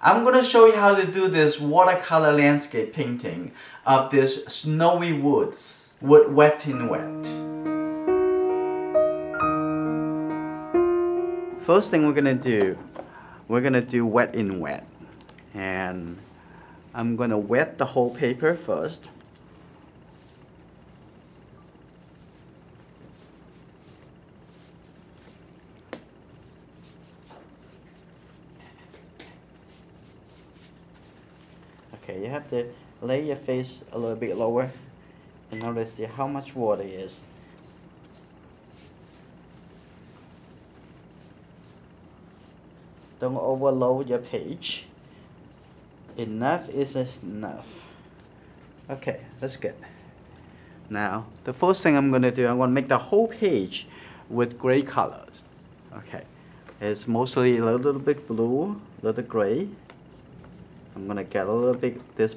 I'm gonna show you how to do this watercolor landscape painting of this snowy woods with wet in wet. First thing we're gonna do wet in wet. And I'm gonna wet the whole paper first. Okay, you have to lay your face a little bit lower in order to see how much water is. Don't overload your page. Enough is enough. Okay, that's good. Now, the first thing I'm going to do, I'm going to make the whole page with gray colors. Okay, it's mostly a little bit blue, a little gray. I'm going to get a little bit this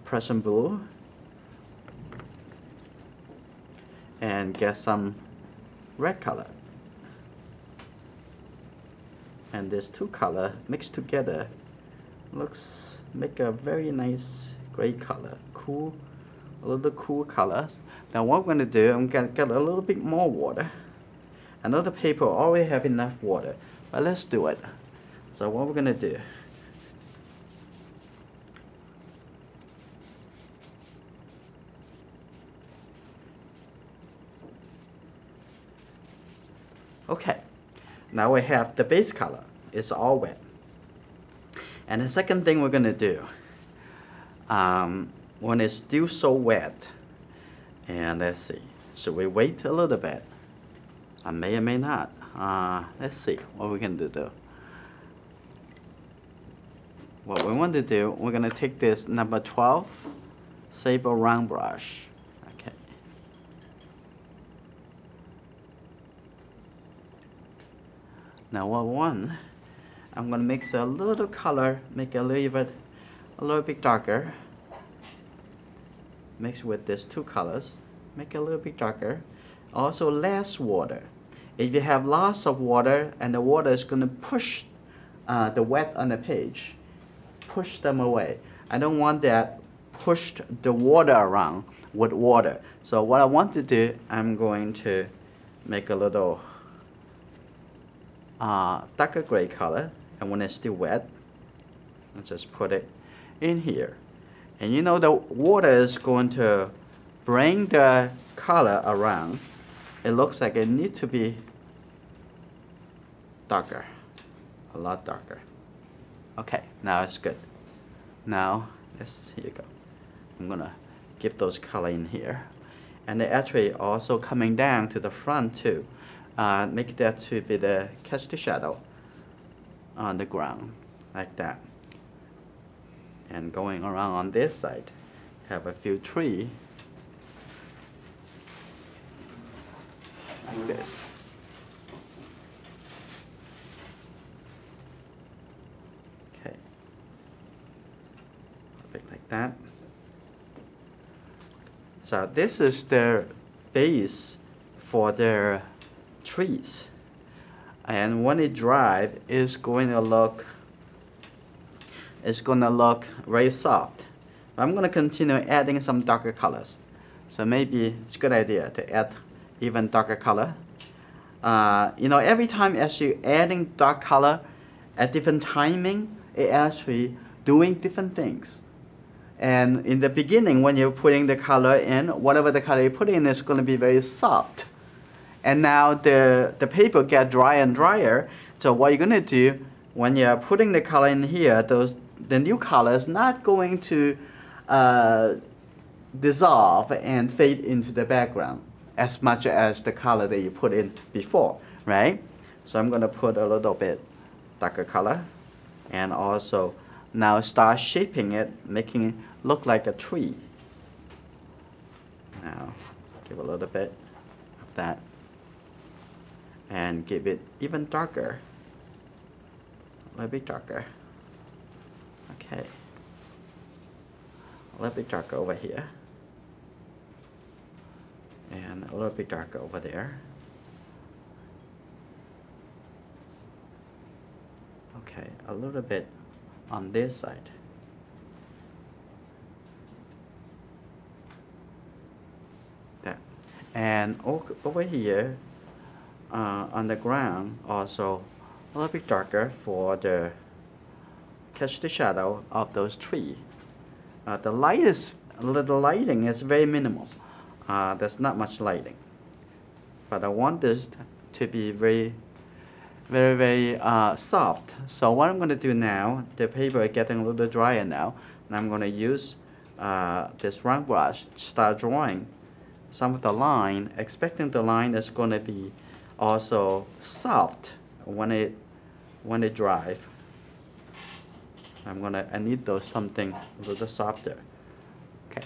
Prussian blue and get some red color. And these two colors mixed together make a very nice gray color, a little cool color. Now what I'm going to do, I'm going to get a little bit more water. I know the paper already have enough water, but let's do it. So what we're going to do, okay, now we have the base color. It's all wet. And the second thing we're going to do, when it's still so wet, and let's see, should we wait a little bit? I may or may not. Let's see what we can do. What we want to do, we're going to take this number 12 sable round brush. Okay. Now what we want, I'm going to mix a little color, make it a little bit darker. Mix with these two colors, make it a little bit darker. Also less water. If you have lots of water and the water is going to push the wet on the page, push them away. I don't want that pushed the water around with water. So what I want to do, I'm going to make a little darker gray color. And when it's still wet, let's just put it in here. And you know the water is going to bring the color around. It looks like it needs to be darker, a lot darker. Okay, now it's good. Now, here you go. I'm gonna give those color in here. And they're actually also coming down to the front too. Make that to be the catch the shadow on the ground, like that. And going around on this side, have a few trees, like this. Okay, a bit like that. So this is their base for their trees. And when it dries, it's going to look very soft. I'm going to continue adding some darker colors. So maybe it's a good idea to add even darker color. You know, every time as you're adding dark color at different timing, it actually doing different things. And in the beginning, when you're putting the color in, whatever the color you put in is going to be very soft. And now the paper get drier and drier. So what you're going to do when you're putting the color in here, the new color is not going to dissolve and fade into the background as much as the color that you put in before, right? So I'm going to put a little bit darker color and also now start shaping it, making it look like a tree. Now give a little bit of that and give it even darker, a little bit darker. Okay, a little bit darker over here and a little bit darker over there. Okay, a little bit on this side. There. And over here on the ground also a little bit darker for the catch the shadow of those trees. The lighting is very minimal. There's not much lighting, but I want this to be very soft. So what I'm going to do now, the paper is getting a little drier now, and I'm going to use this round brush to start drawing some of the line, expecting the line is going to be also soft when it dries. I need those something a little softer. Okay.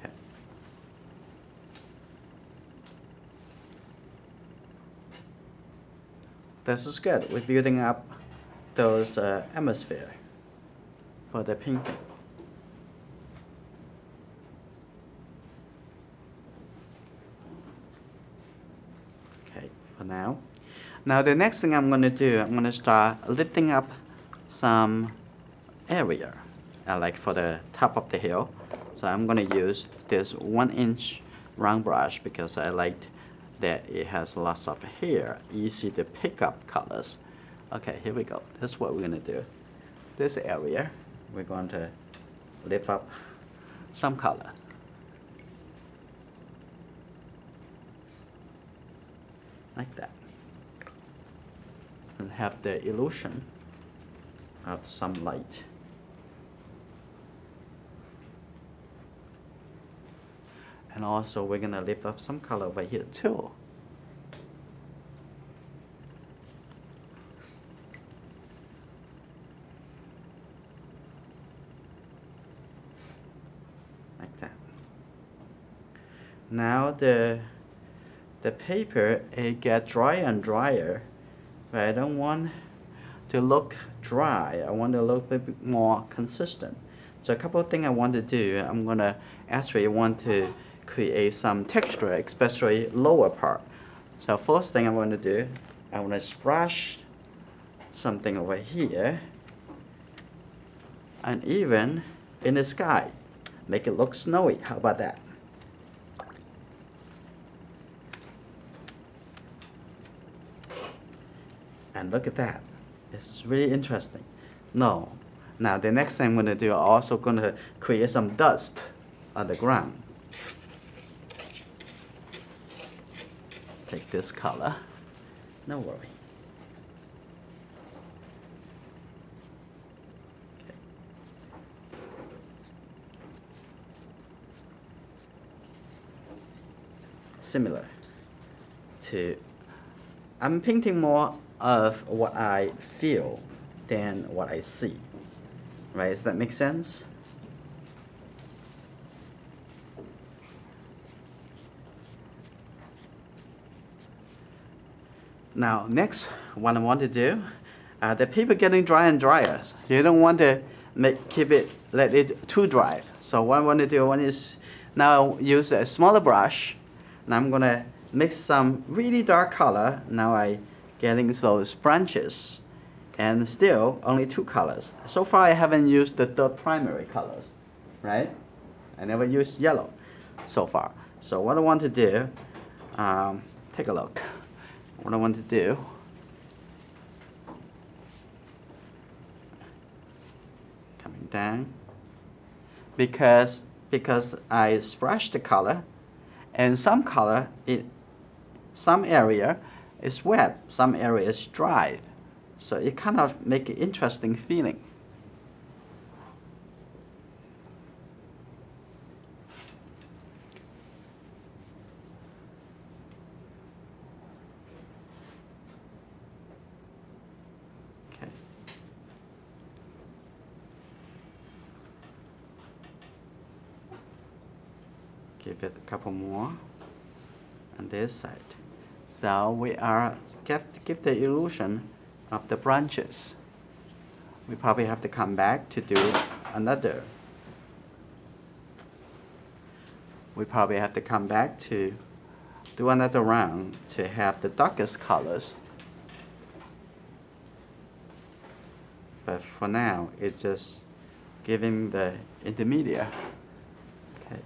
Okay. This is good. We're building up those atmosphere for the painting. For now. Now the next thing I'm going to do, I'm going to start lifting up some area, like for the top of the hill. So I'm going to use this 1-inch round brush because I liked that it has lots of hair, easy to pick up colors. Okay, here we go. This is what we're going to do. This area, we're going to lift up some color. Like that, and have the illusion of some light. And also we're gonna lift up some color over here too. Like that. Now the paper, it gets drier and drier, but I don't want to look dry. I want to look a bit more consistent. So a couple of things I want to do, I'm going to actually want to create some texture, especially lower part. So first thing I want to do, I want to splash something over here, and even in the sky, make it look snowy. How about that? And look at that. It's really interesting. No. Now the next thing I'm going to do, I'm also going to create some dust on the ground. Take this color. No worry. Okay. Similar to, I'm painting more of what I feel than what I see. Right? Does that make sense? Now, next, what I want to do, the paper getting drier and drier. You don't want to let it too dry. So what I want to do, one is now use a smaller brush. Now I'm gonna mix some really dark color. Now I getting those branches, and still only 2 colors. So far I haven't used the third primary colors, right? I never used yellow so far. So what I want to do, take a look. What I want to do, coming down, because I splashed the color, and some color, some area is wet, some area is dry. So it kind of make an interesting feeling. Okay. Give it a couple more on this side. So we are give the illusion of the branches. We probably have to come back to do another. We probably have to come back to do another round to have the darkest colors. But for now, it's just giving the intermediate. Okay.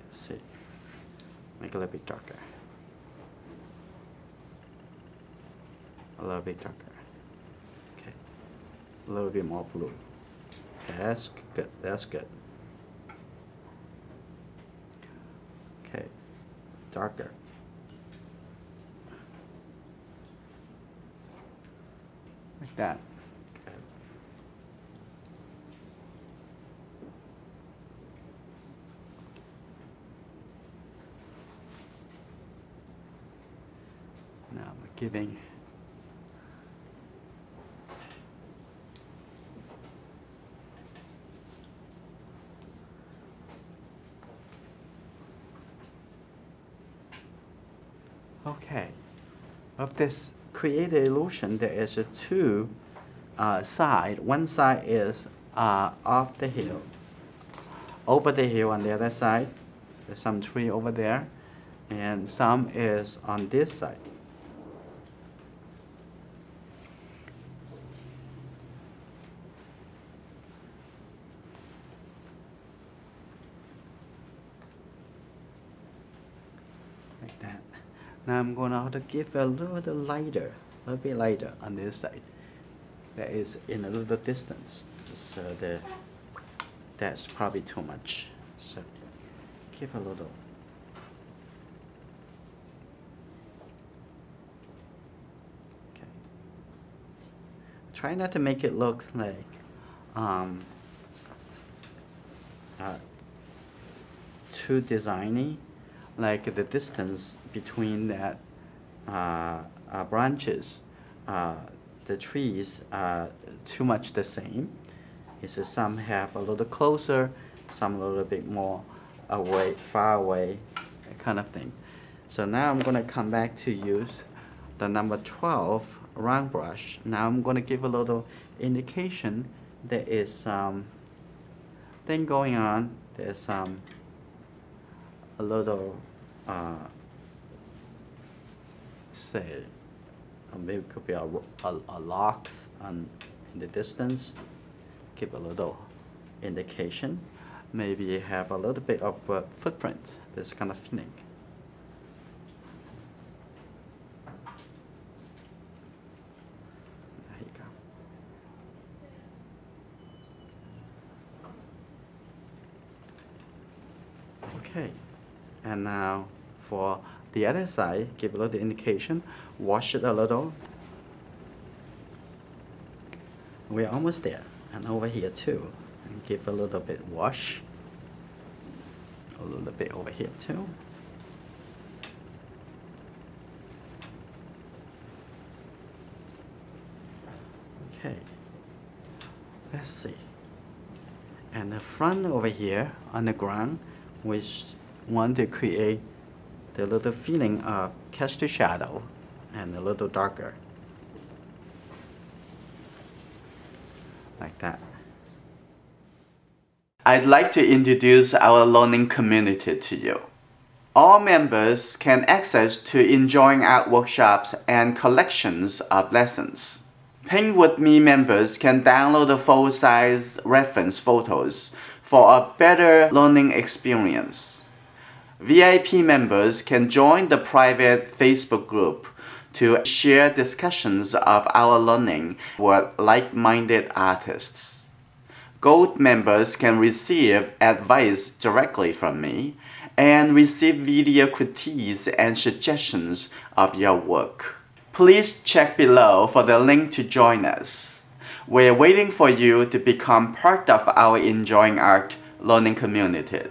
Let's see. Make it a little bit darker. A little bit darker. Okay. A little bit more blue. That's good. That's good. Okay. Darker. Like that. Okay. Now I'm giving okay. Of this created illusion, there is a two side. One side is off the hill. Over the hill on the other side, there's some tree over there, and some is on this side. Like that. Now I'm going to have to give a little lighter, a little bit lighter on this side. That is in a little distance. So that's probably too much. So give a little. Okay. Try not to make it look like too designy, like the distance between that branches, the trees are too much the same. It's some have a little closer, some a little bit more away, far away, that kind of thing. So now I'm going to come back to use the number 12 round brush. Now I'm going to give a little indication there is some thing going on. There's some a little say maybe it could be a locks in the distance. Give a little indication. Maybe you have a little bit of a footprint, this kind of feeling. There you go. Okay, and now for the other side, give a little indication, wash it a little. We're almost there. And over here too, and give a little bit wash. A little bit over here too. Okay, let's see. And the front over here on the ground, we want to create the little feeling of catch the shadow and a little darker. Like that. I'd like to introduce our learning community to you. All members can access to Enjoyingart workshops and collections of lessons. Paint With Me members can download the full-size reference photos for a better learning experience. VIP members can join the private Facebook group to share discussions of our learning with like-minded artists. Gold members can receive advice directly from me and receive video critiques and suggestions of your work. Please check below for the link to join us. We're waiting for you to become part of our Enjoyingart learning community.